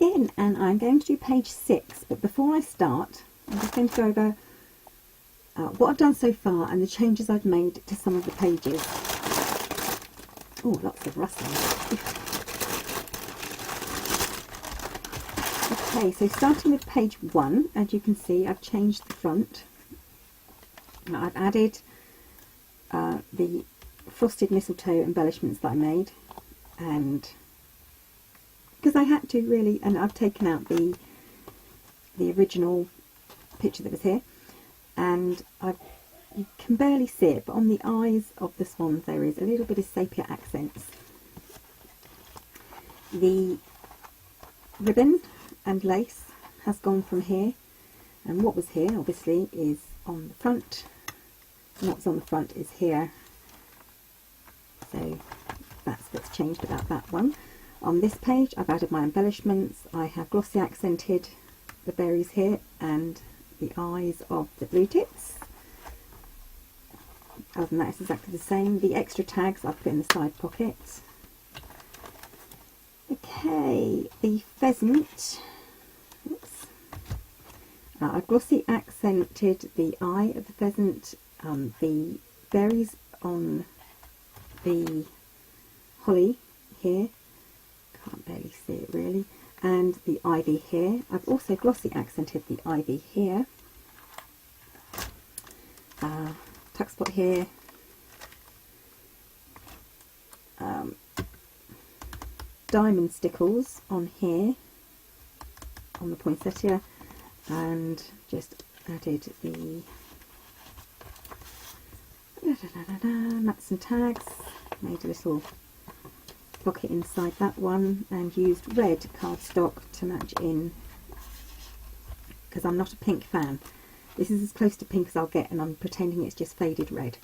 again, and I'm going to do page 6, but before I start I'm just going to go over what I've done so far and the changes I've made to some of the pages. Oh, lots of rustling. Okay, so starting with page 1, as you can see, I've changed the front. Now, I've added the frosted mistletoe embellishments that I made, and because I had to really, and I've taken out the original picture that was here, and you can barely see it, but on the eyes of the swans there is a little bit of sepia accents. The ribbon and lace has gone from here, and what was here obviously is on the front, and what's on the front is here, so that's what's changed about that one. On this page I've added my embellishments. I have glossy accented the berries here and the eyes of the blue tits. Other than that, it's exactly the same. The extra tags I've put in the side pockets. Okay, the pheasant. Oops. I've glossy accented the eye of the pheasant, the berries on the holly here. Can't barely see it really. And the ivy here. I've also glossy accented the ivy here. Tuck spot here. Diamond stickles on here, on the poinsettia, and just added the mats and tags. Made a little pocket inside that one and used red cardstock to match in, because I'm not a pink fan. This is as close to pink as I'll get, and I'm pretending it's just faded red.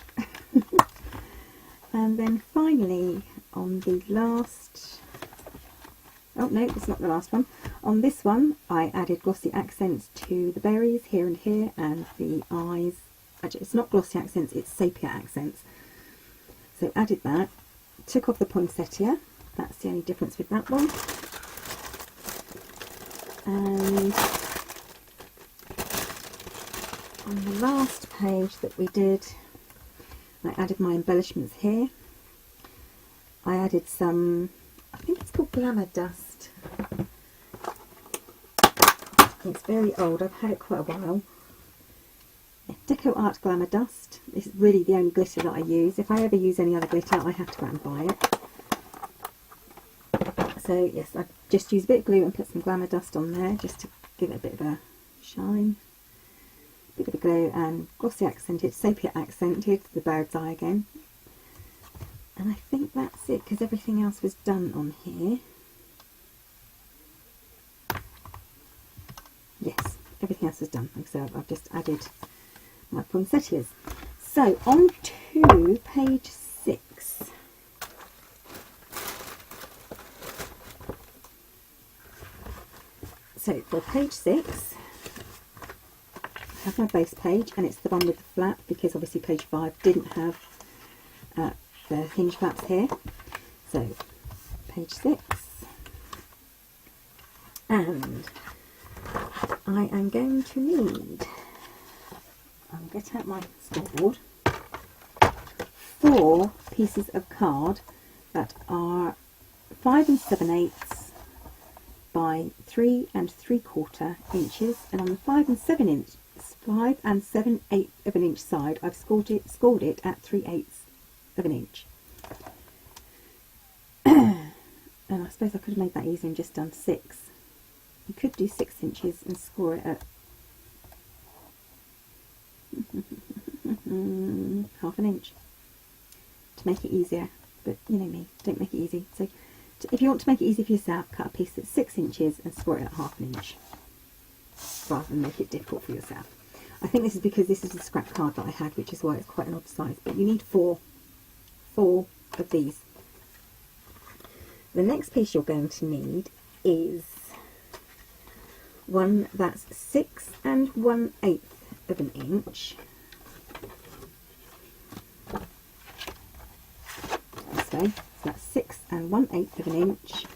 And then finally on the last, oh no, it's not the last one, on this one I added glossy accents to the berries here and here, and the eyes. Actually, it's not glossy accents, it's sepia accents. So added that, took off the poinsettia. That's the only difference with that one. And on the last page that we did, I added my embellishments here. I added some, I think it's called Glamour Dust. It's very old, I've had it quite a while. Deco Art Glamour Dust. This is really the only glitter that I use. If I ever use any other glitter, I have to go out and buy it. So yes, I just used a bit of glue and put some Glamour Dust on there just to give it a bit of a shine. Bit of a glue, and glossy accented, sepia accented the bird's eye again. And I think that's it, because everything else was done on here. Yes, everything else was done. So I've just added my poinsettias. So on to page 6. So for page 6, I have my base page, and it's the one with the flap, because obviously page 5 didn't have the hinge flaps here. So page 6, and I am going to need, I'll get out my scoreboard, 4 pieces of card that are 5 7/8 by 3 3/4 inches, and on the 5 7/8 of an inch side I've scored it at 3/8 of an inch. And I suppose I could have made that easier and just done 6. You could do 6 inches and score it at half an inch to make it easier, but you know me, don't make it easy. So if you want to make it easy for yourself, cut a piece that's 6 inches and score it at half an inch, rather than make it difficult for yourself. I think this is because this is a scrap card that I had, which is why it's quite an odd size, but you need 4 of these. The next piece you're going to need is one that's 6 1/8 of an inch. This way, so that's 6 1/8 of an inch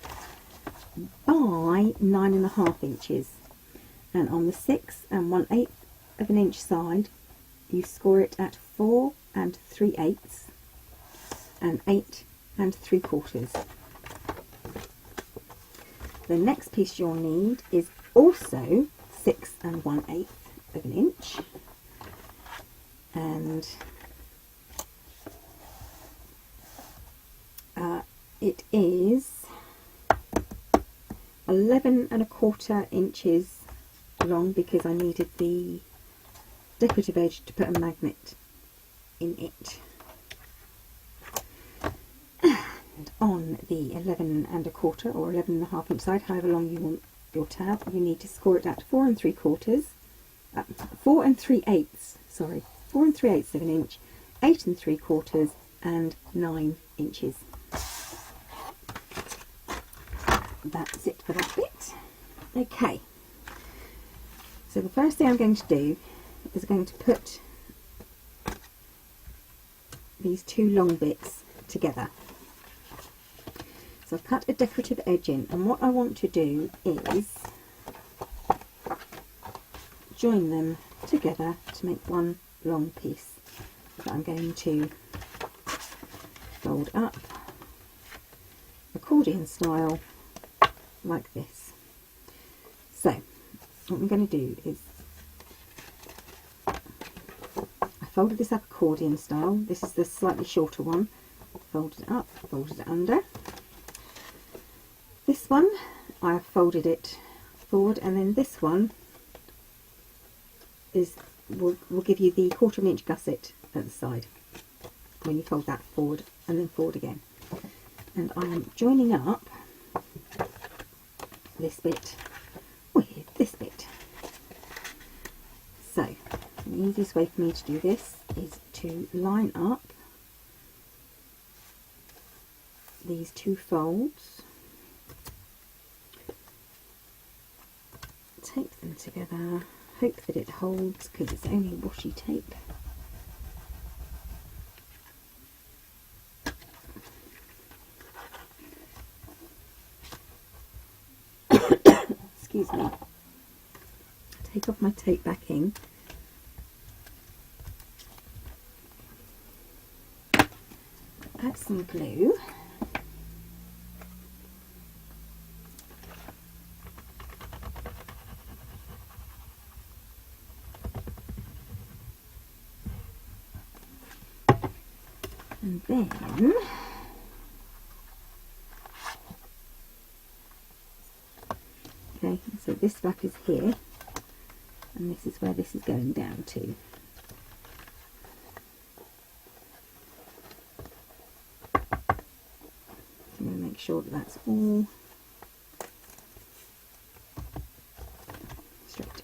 by by 9.5 inches, and on the 6 1/8 of an inch side you score it at 4 3/8 and 8 3/4. The next piece you'll need is also 6 1/8 of an inch, and it is 11 1/4 inches long, because I needed the decorative edge to put a magnet in it. And on the 11 1/4 or 11.5 inch side, however long you want your tab, you need to score it at 4 3/4, 4 3/8, sorry, 4 3/8 of an inch, 8 3/4 and 9 inches. That's it for that bit. Okay, so the first thing I'm going to do is going to put these two long bits together. So I've cut a decorative edge in, and what I want to do is join them together to make one long piece that I'm going to fold up accordion style like this. So what I'm going to do is, I folded this up accordion style. This is the slightly shorter one. Folded it up, folded it under. This one I have folded it forward, and then this one will give you the 1/4 inch gusset at the side when you fold that forward and then forward again. And I am joining up this bit with this bit. So the easiest way for me to do this is to line up these two folds, tape them together, hope that it holds because it's only washi tape. Excuse me. Take off my tape backing. Add some glue. And then okay, so this flap is here, and this is where this is going down to. I'm going to make sure that that's all straight.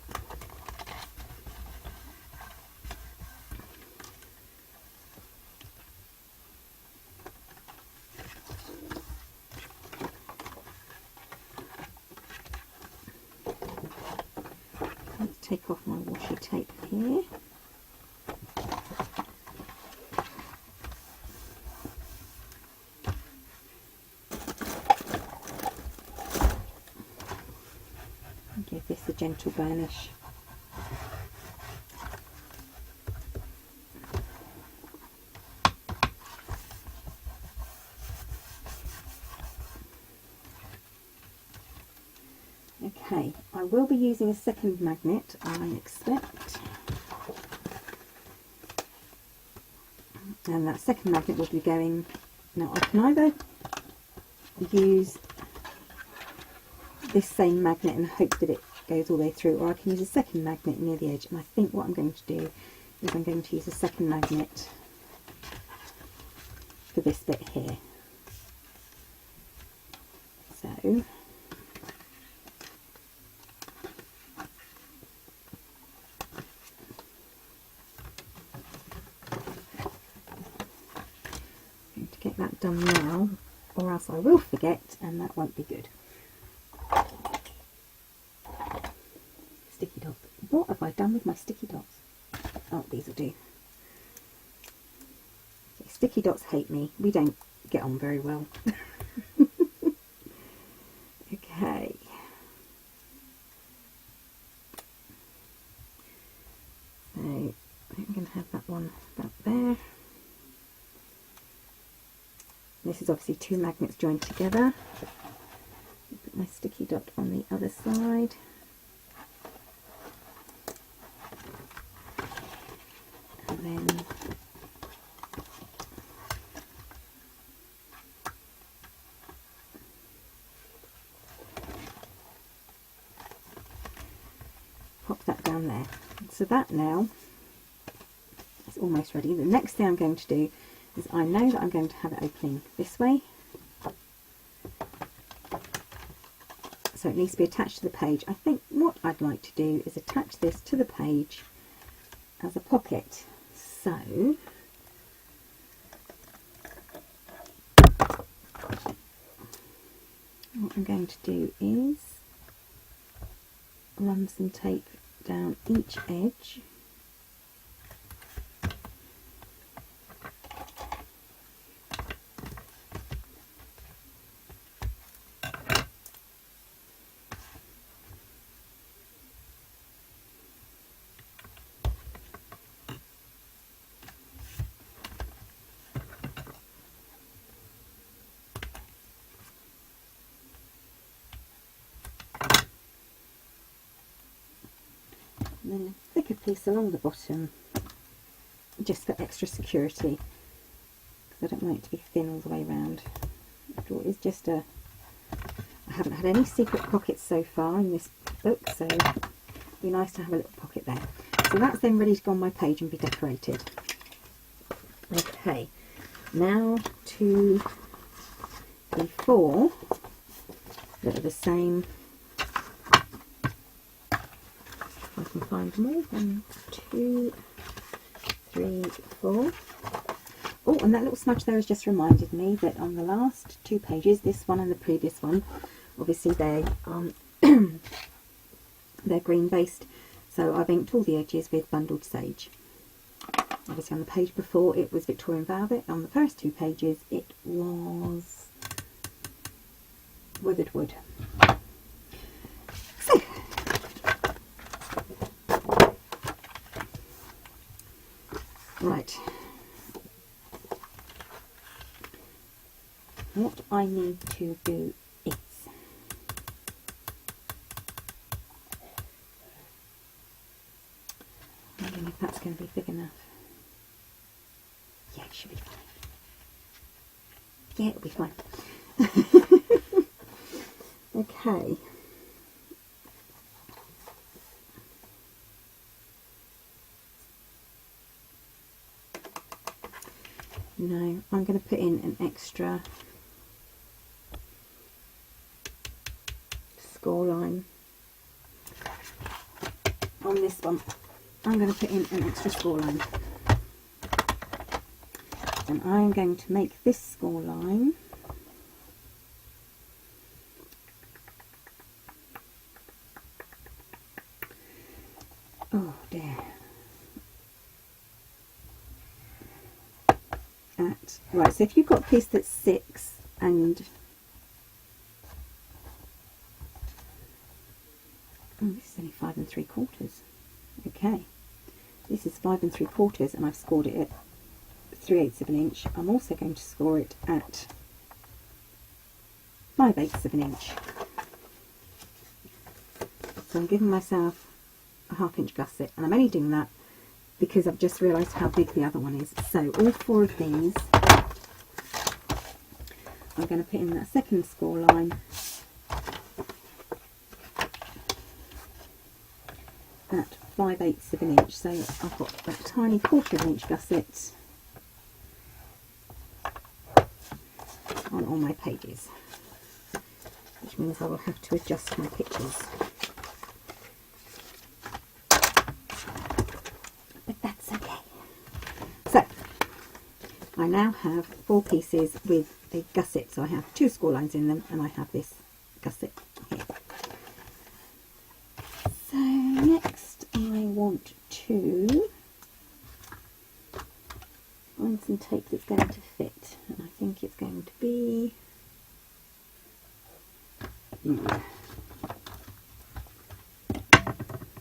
Let's take off my washi tape here. Give this a gentle burnish. Okay, I will be using a second magnet, I expect, and that second magnet will be going, now I can either use this same magnet and hope that it goes all the way through, or I can use a second magnet near the edge, and I think what I'm going to do is I'm going to use a second magnet for this bit here. So get that done now, or else I will forget, and that won't be good. Sticky dots. What have I done with my sticky dots? Oh, these will do. So sticky dots hate me. We don't get on very well. Okay. there. This is obviously two magnets joined together. Put my sticky dot on the other side. And then pop that down there. So that now is almost ready. The next thing I'm going to do is, I know that I'm going to have it opening this way, so it needs to be attached to the page. I think what I'd like to do is attach this to the page as a pocket. So what I'm going to do is run some tape down each edge. And then a thicker piece along the bottom, just for extra security, because I don't want it to be thin all the way around. After all, it's just I haven't had any secret pockets so far in this book, so it'd be nice to have a little pocket there. So that's then ready to go on my page and be decorated. Okay, now to the 4 that are the same. I can find them all. 1, 2, 3, 4. Oh, and that little smudge there has just reminded me that on the last 2 pages, this one and the previous one, obviously they they're green based, so I've inked all the edges with bundled sage. Obviously on the page before it was Victorian Velvet, on the first 2 pages it was Withered Wood. So right, what I need to do is, I don't know if that's going to be big enough. Yeah, it should be fine. Yeah, it'll be fine. Okay. No, I'm going to put in an extra score line on this one. I'm going to put in an extra score line, and I'm going to make this score line right, so if you've got a piece that's 6 and this is only 5 3/4. Okay, this is 5 3/4 and I've scored it at 3/8 of an inch. I'm also going to score it at 5/8 of an inch. So I'm giving myself a 1/2 inch gusset, and I'm only doing that because I've just realised how big the other one is. So all 4 of these, I'm going to put in that second score line at 5/8 of an inch. So I've got that tiny 1/4 of an inch gusset on all my pages, which means I will have to adjust my pictures. But that's okay. So I now have 4 pieces with a gusset. So I have 2 score lines in them, and I have this gusset here. So next I want to find some tape that's going to fit, and I think it's going to be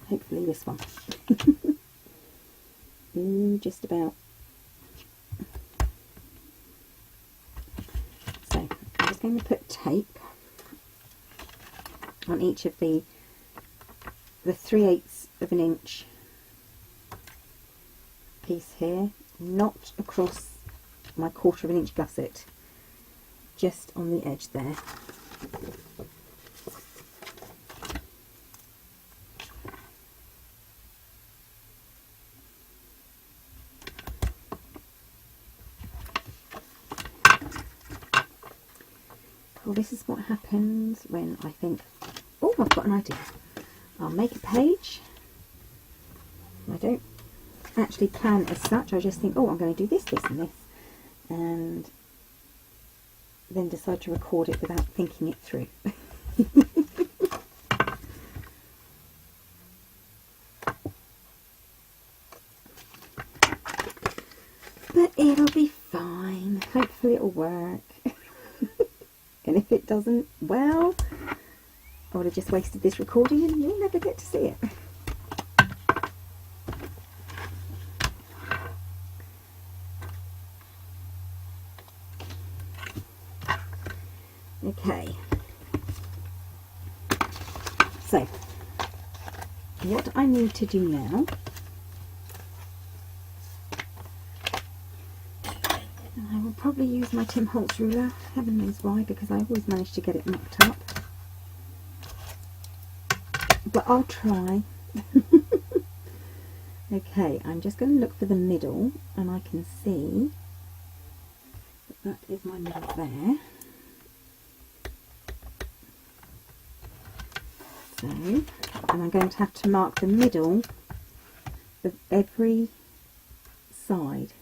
hopefully this one. Just about just going to put tape on each of the 3/8 of an inch piece here, not across my 1/4 of an inch gusset, just on the edge there. Well, this is what happens when I think, oh, I've got an idea. I'll make a page. I don't actually plan as such. I just think, oh, I'm going to do this, this and this, and then decide to record it without thinking it through. But it'll be fine. Hopefully it'll work. And if it doesn't, well, I would have just wasted this recording and you'll never get to see it. Okay. So, what I need to do now, and I will probably use my Tim Holtz ruler, heaven knows why, because I always manage to get it mucked up. But I'll try. Okay, I'm just going to look for the middle, and I can see that is my middle there. So, and I'm going to have to mark the middle of every side.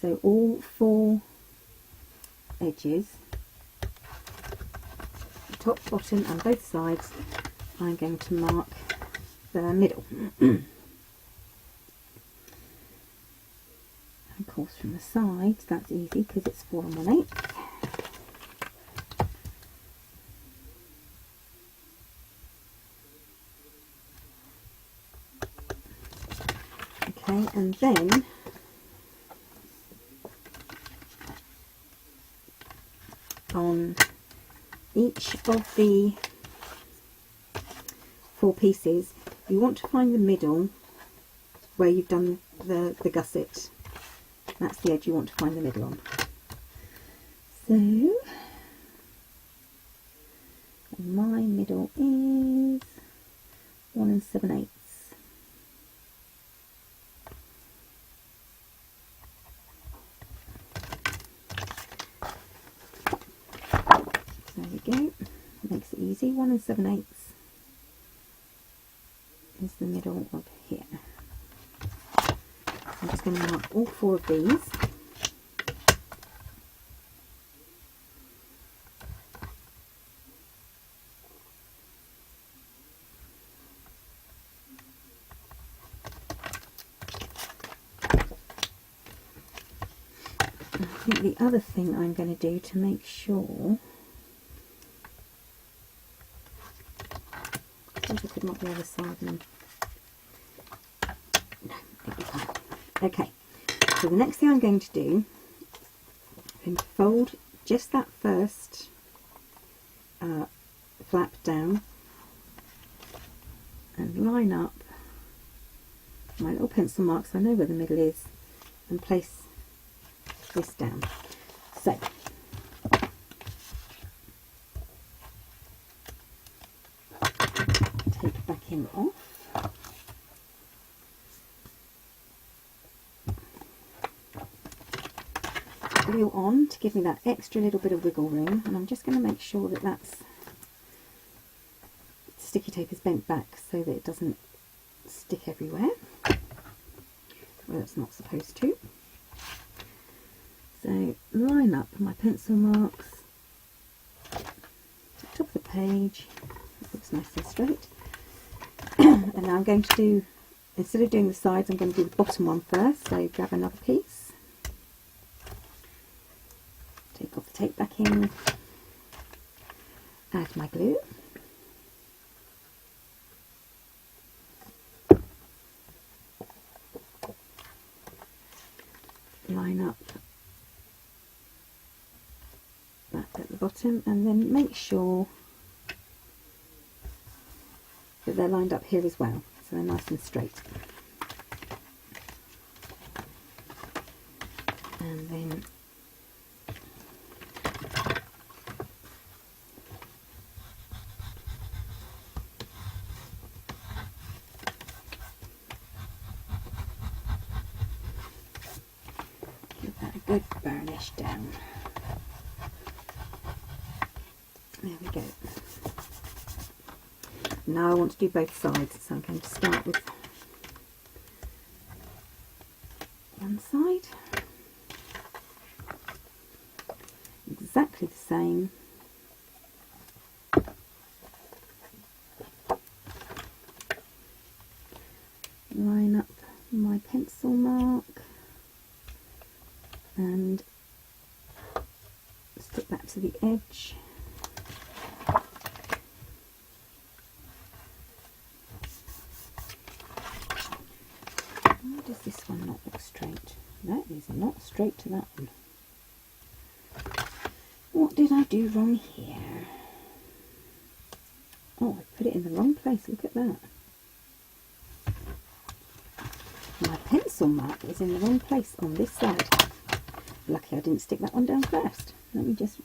So all 4 edges, top, bottom and both sides, I'm going to mark the middle. And of course from the sides that's easy because it's 4 1/8. Okay, and then on each of the 4 pieces, you want to find the middle where you've done the gusset. That's the edge you want to find the middle on. So, my middle is 1 7/8. There we go. Makes it easy. 1 7/8 is the middle of here. I'm just going to mark all 4 of these. I think the other thing I'm going to do to make sure, I think I could mark the other side and no, it'll be fine. Okay, so the next thing I'm going to do, I'm going to fold just that first flap down and line up my little pencil marks, so I know where the middle is, and place this down. So, take backing off. Glue on to give me that extra little bit of wiggle room, and I'm just going to make sure that that's sticky tape is bent back so that it doesn't stick everywhere where it's not supposed to. So line up my pencil marks at the top of the page. It looks nice and straight. And now I'm going to do, instead of doing the sides, I'm going to do the bottom one first. So grab another piece, take off the tape backing, add my glue, line up bottom, and then make sure that they're lined up here as well, so they're nice and straight. And then give that a good burnish down. There we go. Now I want to do both sides, so I'm going to start with one side. Exactly the same. Line up my pencil mark and stick that to the edge. Why does this one not look straight? That is not straight to that one. What did I do wrong here? Oh, I put it in the wrong place. Look at that. My pencil mark is in the wrong place on this side. Lucky I didn't stick that one down first. Let me just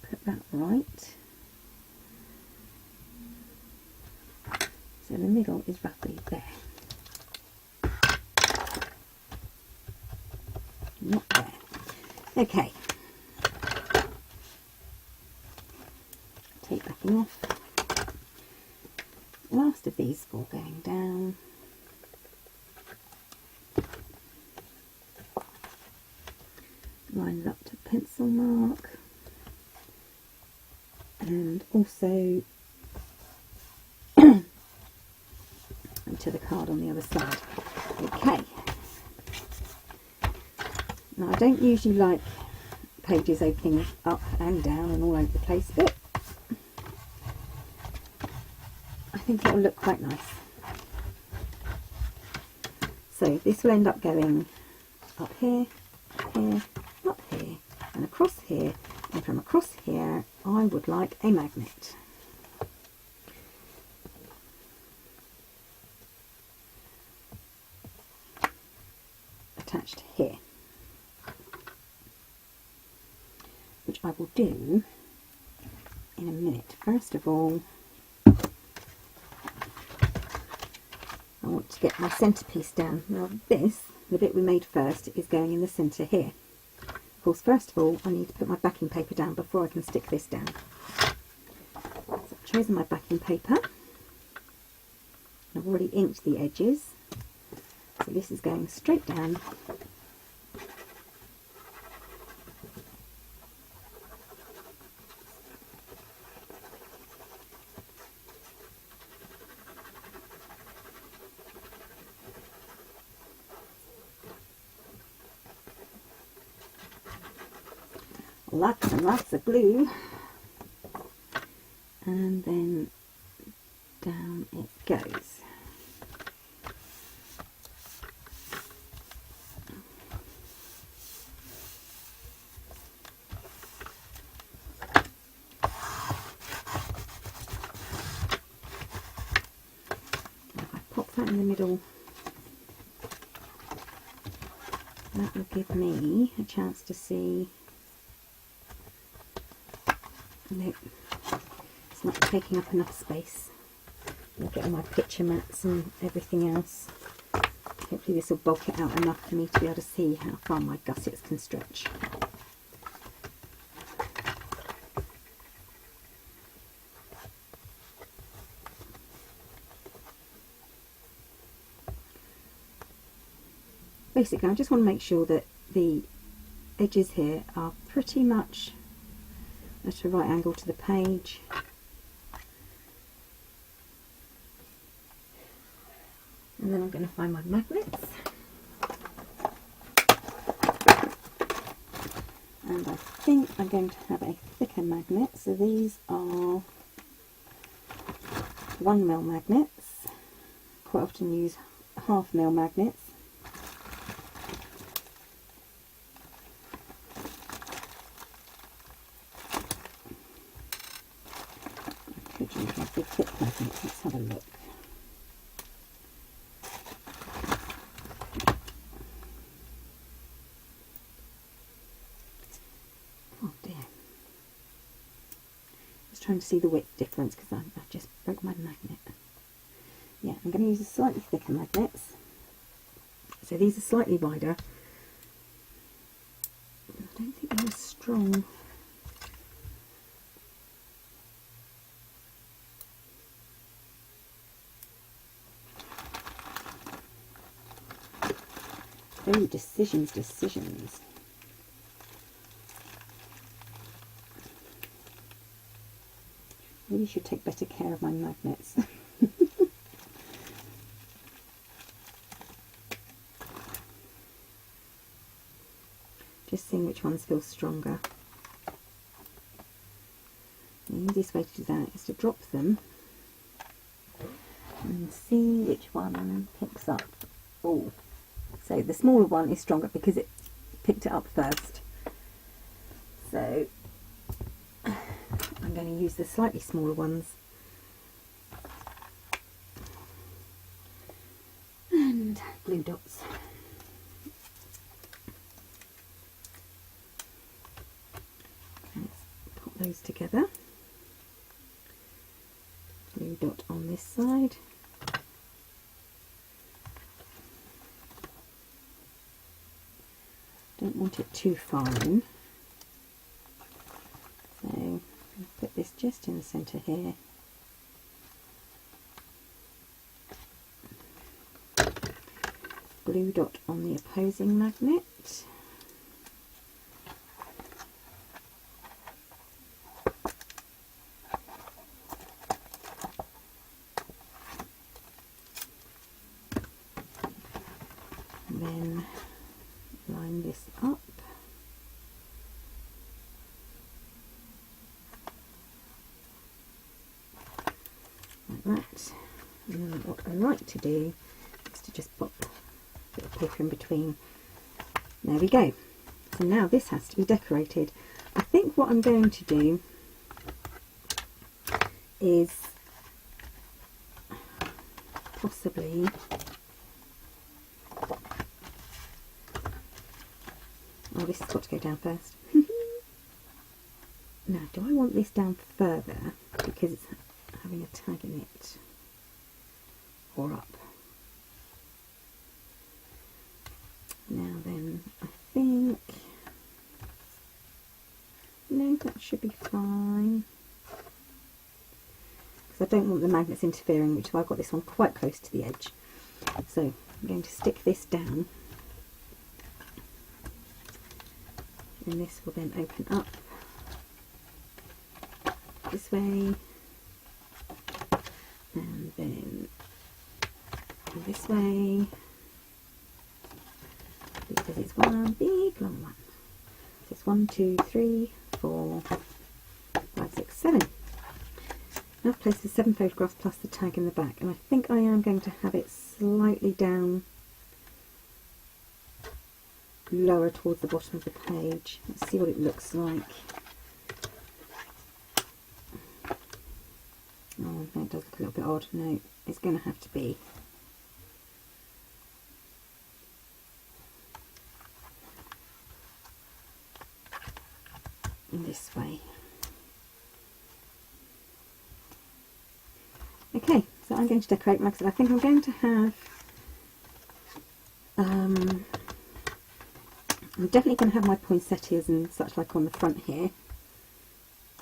put that right. So the middle is roughly there. Not there. Okay. Tape backing off. Last of these four going down. Line it up to pencil mark. And also to the card on the other side. Okay. Now I don't usually like pages opening up and down and all over the place, but I think it will look quite nice. So this will end up going up here, here, up here, and across here, and from across here I would like a magnet. Attached here, which I will do in a minute. First of all, I want to get my centrepiece down. Now this, the bit we made first, is going in the centre here. Of course, first of all, I need to put my backing paper down before I can stick this down. So I've chosen my backing paper. I've already inked the edges. So this is going straight down. Lots and lots of glue, and then down it goes. Now if I pop that in the middle, that will give me a chance to see. Nope, it's not taking up enough space. I'll get all my picture mats and everything else. Hopefully this will bulk it out enough for me to be able to see how far my gussets can stretch. Basically, I just want to make sure that the edges here are pretty much at a right angle to the page. And then I'm going to find my magnets. And I think I'm going to have a thicker magnet. So these are 1mm magnets. Quite often use 1/2mm magnets. trying to see the width difference because I've just broke my magnet. Yeah, I'm going to use a slightly thicker magnets. So these are slightly wider. I don't think they're as strong. Oh, decisions. Maybe should take better care of my magnets. Just seeing which ones feel stronger. The easiest way to do that is to drop them and see which one picks up. Oh, so the smaller one is stronger because it picked it up first. So I'm going to use the slightly smaller ones. And glue dots. Let's put those together. Glue dot on this side. Don't want it too fine. So I'll put this just in the centre here. Glue dot on the opposing magnet. And then line this up. Like that. And then what I like to do is to just pop a bit of paper in between. There we go. So now this has to be decorated. I think what I'm going to do is possibly this has got to go down first. Now, do I want this down further because it's having a tag in it, or up? Now then, I think, no, that should be fine, because I don't want the magnets interfering, which is why I've got this one quite close to the edge. So I'm going to stick this down, and this will then open up this way, and then this way, because it's one big long one. So it's 1, 2, 3, 4, 5, 6, 7. Now I've placed the 7 photographs plus the tag in the back, and I think I am going to have it slightly down lower towards the bottom of the page. Let's see what it looks like. Oh, that does look a little bit odd. No, it's going to have to be this way. Okay, so I'm going to decorate. Like I said, I think I'm going to have I'm definitely going to have my poinsettias and such like on the front here.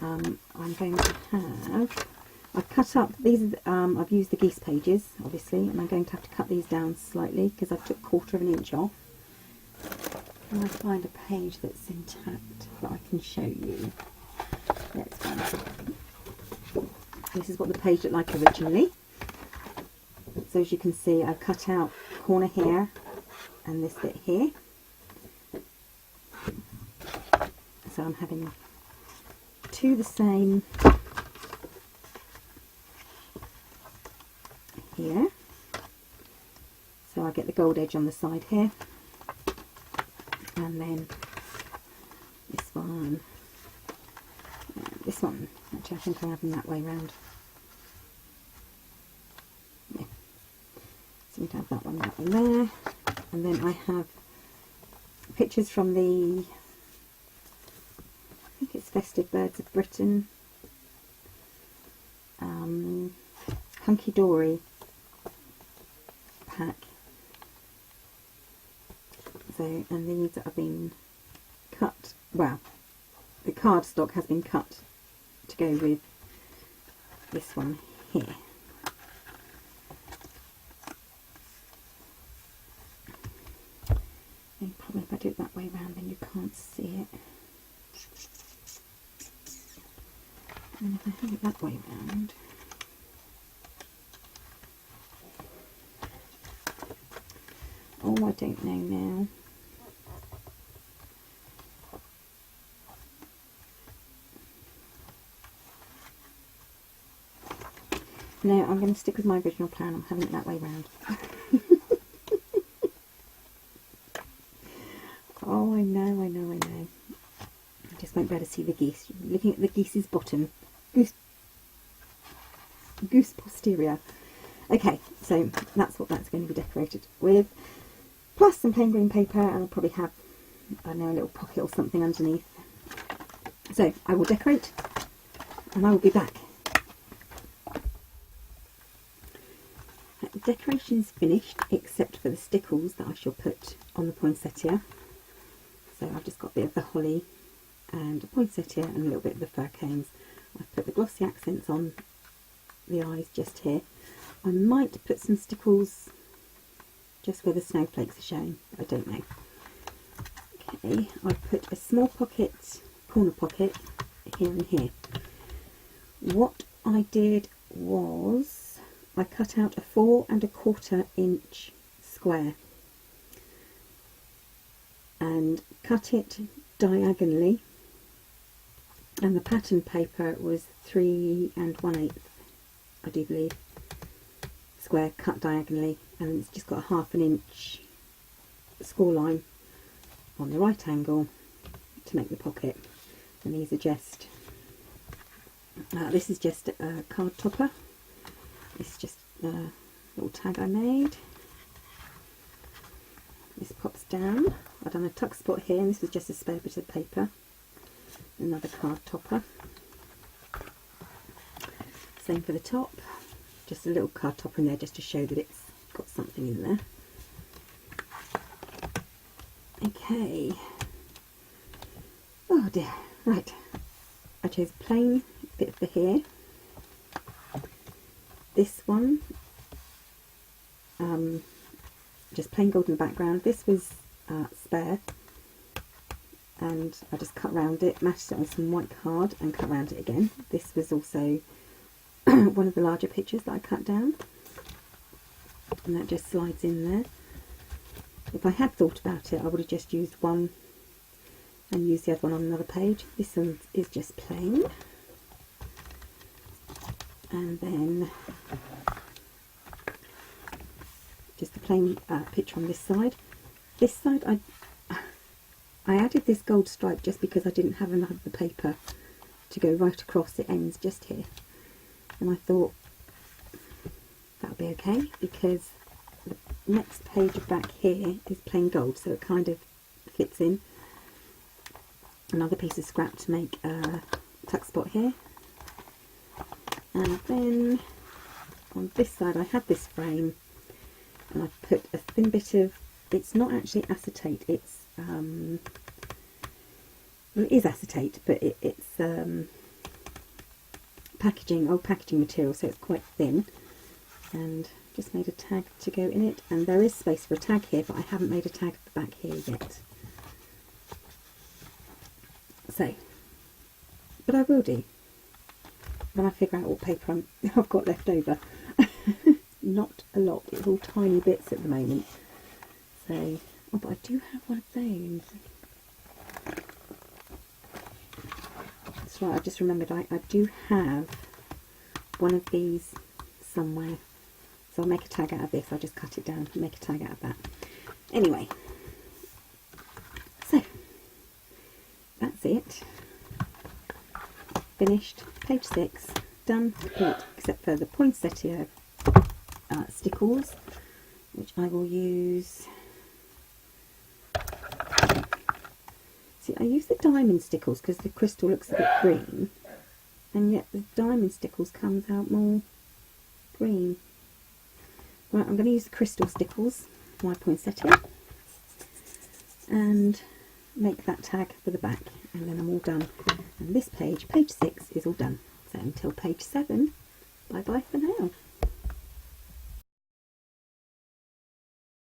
I'm going to have, I've cut up these, I've used the geese pages obviously, and I'm going to have to cut these down slightly because I took 1/4 inch off. And I find a page that's intact that I can show you. Let's find it. This is what the page looked like originally. So as you can see, I've cut out a corner here and this bit here. So I'm having two the same here. So I get the gold edge on the side here. And then this one, actually I think I have them that way round. Yeah, seem to have that one there. And then I have pictures from the, I think it's Festive Birds of Britain Hunky Dory pack. So, and these have been cut, well, the cardstock has been cut to go with this one here. And probably if I do it that way round then you can't see it. And if I have it that way round, oh, I don't know now. No, I'm going to stick with my original plan. I'm having it that way round. Oh, I know. I just won't be able to see the geese. You're looking at the geese's bottom. Goose posterior. Okay, so that's what that's going to be decorated with. Plus some plain green paper, and I'll probably have, I don't know, a little pocket or something underneath. So I will decorate, and I will be back. The decoration is finished, except for the stickles that I shall put on the poinsettia. So I've just got a bit of the holly and a poinsettia and a little bit of the fir cones. I've put the glossy accents on the eyes just here. I might put some stickles just where the snowflakes are showing, I don't know. Okay, I've put a small pocket, corner pocket, here and here. What I did was I cut out a 4 1/4 inch square and cut it diagonally, and the pattern paper was 3 1/8, I do believe, square cut diagonally, and it's just got a 1/2 inch score line on the right angle to make the pocket. And these are just, this is just a card topper. It's just a little tag I made. This pops down. I've done a tuck spot here, and this was just a spare bit of paper. Another card topper. Same for the top. Just a little card topper in there just to show that it's got something in there. Okay. Oh dear. Right. I chose plain bit for here. This one, just plain gold in the background. This was spare, and I just cut around it, matched it on some white card and cut around it again. This was also one of the larger pictures that I cut down, and that just slides in there. If I had thought about it, I would have just used one and used the other one on another page. This one is just plain. And then just the plain picture on this side. This side, I added this gold stripe just because I didn't have enough of the paper to go right across. It ends just here, and I thought that would be okay because the next page back here is plain gold, so it kind of fits in. Another piece of scrap to make a tuck spot here. And then on this side I had this frame, and I put a thin bit of, it's not actually acetate, it's well, it is acetate, but it's packaging, old packaging material, so it's quite thin, and just made a tag to go in it. And there is space for a tag here, but I haven't made a tag at the back here yet, so, but I will do when I figure out what paper I've got left over. Not a lot, it's all tiny bits at the moment. So, oh, but I do have one of those. That's right, I just remembered I do have one of these somewhere. So I'll make a tag out of this. I'll just cut it down and make a tag out of that. Anyway, so that's it. Finished. Page 6 done, except for the poinsettia stickles, which I will use. See, I use the diamond stickles because the crystal looks a bit green, and yet the diamond stickles comes out more green. Right, I'm going to use the crystal stickles, my poinsettia, and make that tag for the back, and then I'm all done. And this page, page 6, is all done. So until page 7, bye bye for now.